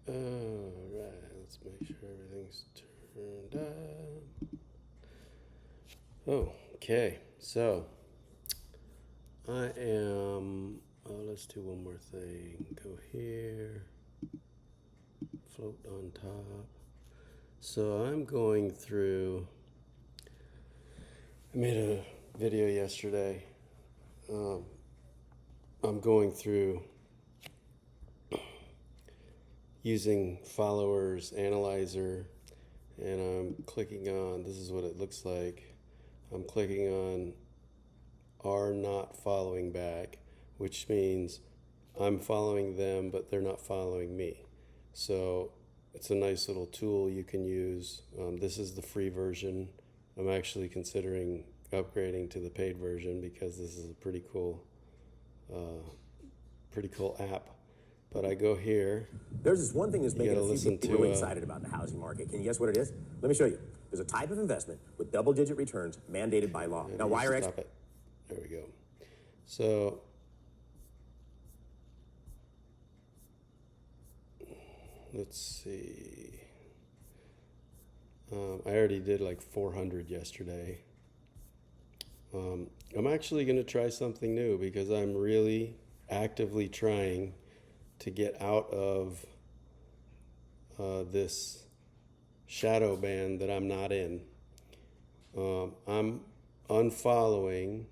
Alright, let's make sure everything's turned up. Oh, okay, so I am. Oh, let's do one more thing. Go here, float on top. So I'm going through. I made a video yesterday. Um, I'm going through using followers analyzer, and I'm clicking on. This is what it looks like. I'm clicking on are not following back, which means I'm following them, but they're not following me. So it's a nice little tool you can use. This is the free version. I'm actually considering upgrading to the paid version because this is a pretty cool app. But I go here. There's this one thing that's making a few listen people to, really excited about the housing market. Can you guess what it is? Let me show you. There's a type of investment with double-digit returns mandated by law. Now, why are Stop it. There we go. So let's see. I already did like 400 yesterday. I'm actually going to try something new because I'm really actively trying to get out of this shadow band that I'm not in. I'm unfollowing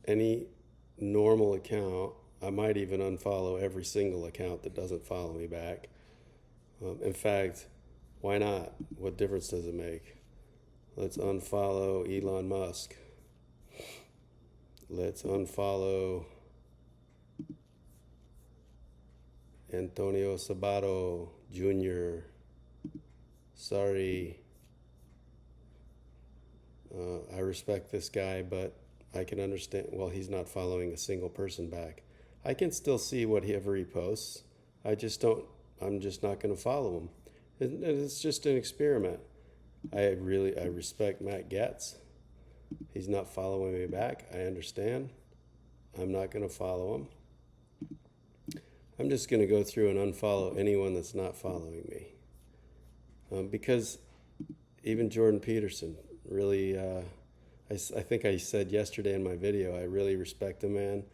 any normal account. I might even unfollow every single account that doesn't follow me back. In fact, why not? What difference does it make? Let's unfollow Elon Musk. Let's unfollow Antonio Sabato Jr. Sorry. I respect this guy, but I can understand. Well, he's not following a single person back. I can still see whatever he posts. I'm just not going to follow him. It's just an experiment. I respect Matt Gaetz. He's not following me back. I understand. I'm not going to follow him. I'm just going to go through and unfollow anyone that's not following me. Because even Jordan Peterson, really, I think I said yesterday in my video, I really respect the man.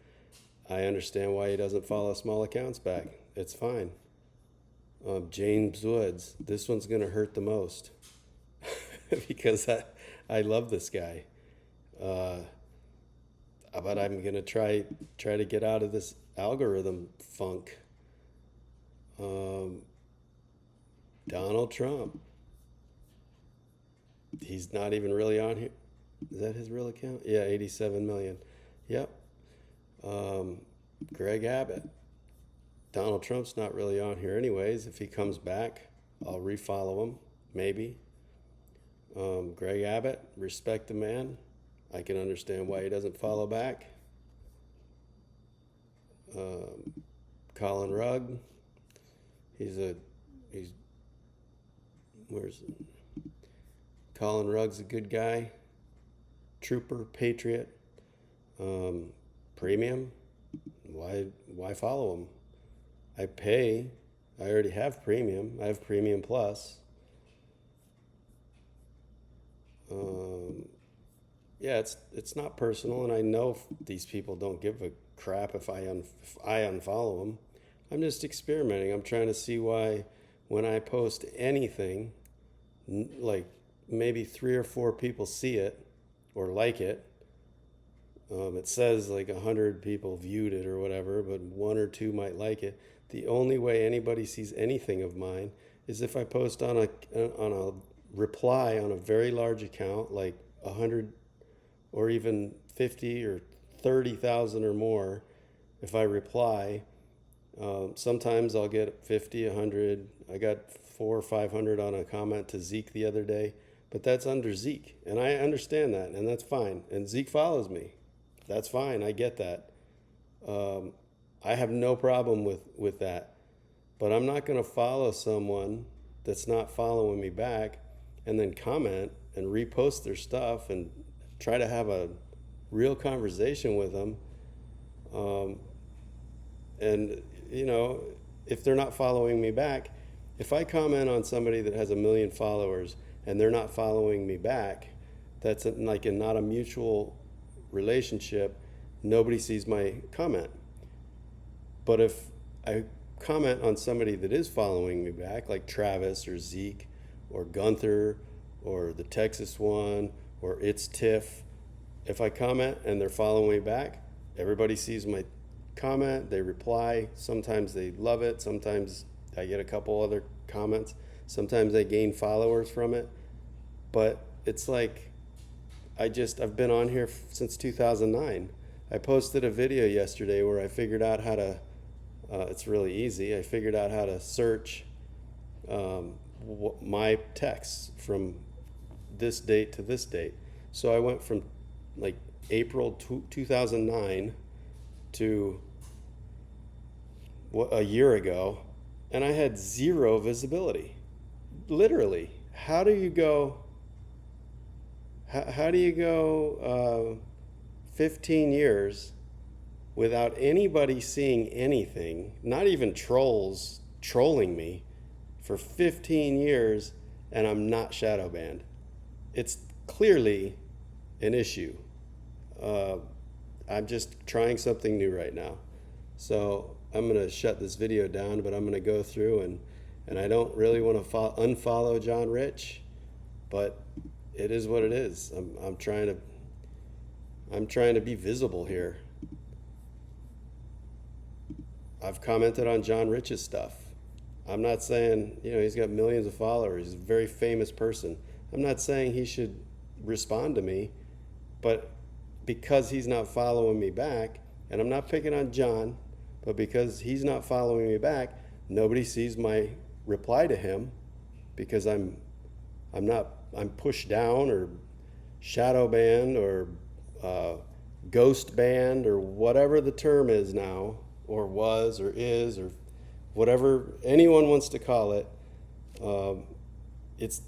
I understand why he doesn't follow small accounts back. It's fine. James Woods, this one's going to hurt the most because I love this guy. But I'm going to try to get out of this algorithm funk. Donald Trump. He's not even really on here. Is that his real account? Yeah, 87 million. Yep. Greg Abbott. Donald Trump's not really on here anyways. If he comes back, I'll refollow him, maybe. Greg Abbott, respect the man. I can understand why he doesn't follow back. Colin Rugg. Colin Rugg's a good guy. Trooper, patriot. Premium. Why follow him? I pay. I already have premium. I have premium plus. Yeah, it's not personal, and I know these people don't give a crap if I unfollow them. I'm just experimenting. I'm trying to see why when I post anything, like maybe 3 or 4 people see it or like it. It says like 100 people viewed it or whatever, but 1 or 2 might like it. The only way anybody sees anything of mine is if I post on a reply on a very large account, like 100 or even 50 or 30,000 or more. If I reply, sometimes I'll get 50, 100. I got 400 or 500 on a comment to Zeke the other day, but that's under Zeke, and I understand that, and that's fine. And Zeke follows me. That's fine. I get that. I have no problem with that, but I'm not going to follow someone that's not following me back and then comment and repost their stuff and try to have a real conversation with them. And, if they're not following me back, if I comment on somebody that has 1 million followers and they're not following me back, that's like not a mutual relationship. Nobody sees my comment. But if I comment on somebody that is following me back, like Travis or Zeke or Gunther or the Texas one or It's Tiff, if I comment and they're following me back, everybody sees my comment, they reply. Sometimes they love it. Sometimes I get a couple other comments. Sometimes I gain followers from it. But it's like, I've been on here since 2009. I posted a video yesterday where I figured out how to, it's really easy. I figured out how to search my texts from this date to this date. So I went from like April 2009 to a year ago, and I had 0 visibility. Literally, how do you go 15 years without anybody seeing anything, not even trolls trolling me for 15 years, and I'm not shadow banned? It's clearly an issue. I'm just trying something new right now. So I'm going to shut this video down, but I'm going to go through and I don't really want to unfollow John Rich, but it is what it is. I'm trying to be visible here. I've commented on John Rich's stuff. I'm not saying, he's got millions of followers. He's a very famous person. I'm not saying he should respond to me, but because he's not following me back, and I'm not picking on John, but because he's not following me back, nobody sees my reply to him because I'm pushed down or shadow banned or ghost banned or whatever the term is now, or was or is, or whatever anyone wants to call it.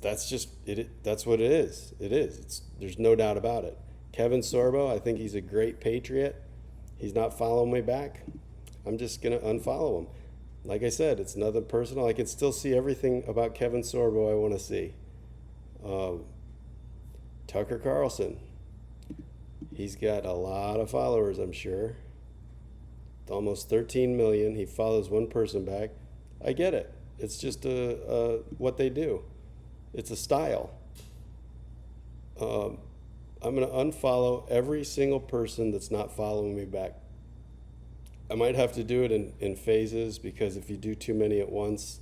That's what it is. It is. There's no doubt about it. Kevin Sorbo, I think he's a great patriot. He's not following me back. I'm just gonna unfollow him. Like I said, it's nothing personal. I can still see everything about Kevin Sorbo I want to see. Tucker Carlson, he's got a lot of followers, I'm sure. Almost 13 million. He follows one person back. I get it. It's just what they do. It's a style. I'm going to unfollow every single person that's not following me back. I might have to do it in phases, because if you do too many at once,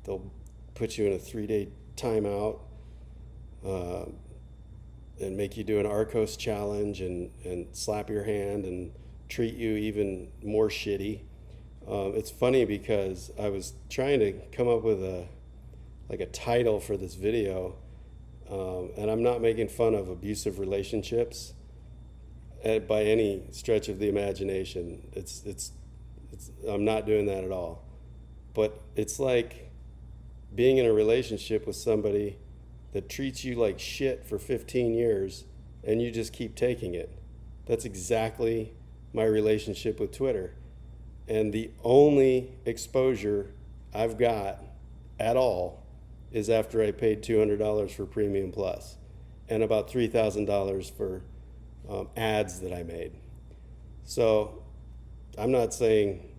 they'll put you in a 3-day timeout and make you do an Arcos challenge and slap your hand and treat you even more shitty. It's funny because I was trying to come up with a title for this video, and I'm not making fun of abusive relationships by any stretch of the imagination. I'm not doing that at all. But it's like being in a relationship with somebody that treats you like shit for 15 years and you just keep taking it. That's exactly my relationship with Twitter. And the only exposure I've got at all is after I paid $200 for Premium Plus and about $3,000 for ads that I made. So I'm not saying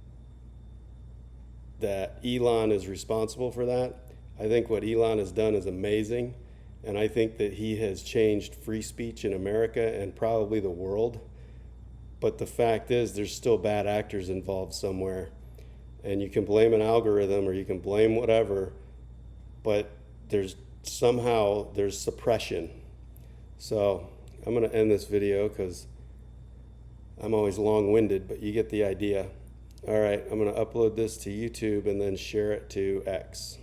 that Elon is responsible for that. I think what Elon has done is amazing, and I think that he has changed free speech in America and probably the world. But the fact is, there's still bad actors involved somewhere, and you can blame an algorithm or you can blame whatever, but there's suppression. So I'm going to end this video because I'm always long-winded, but you get the idea. All right, I'm going to upload this to YouTube and then share it to X.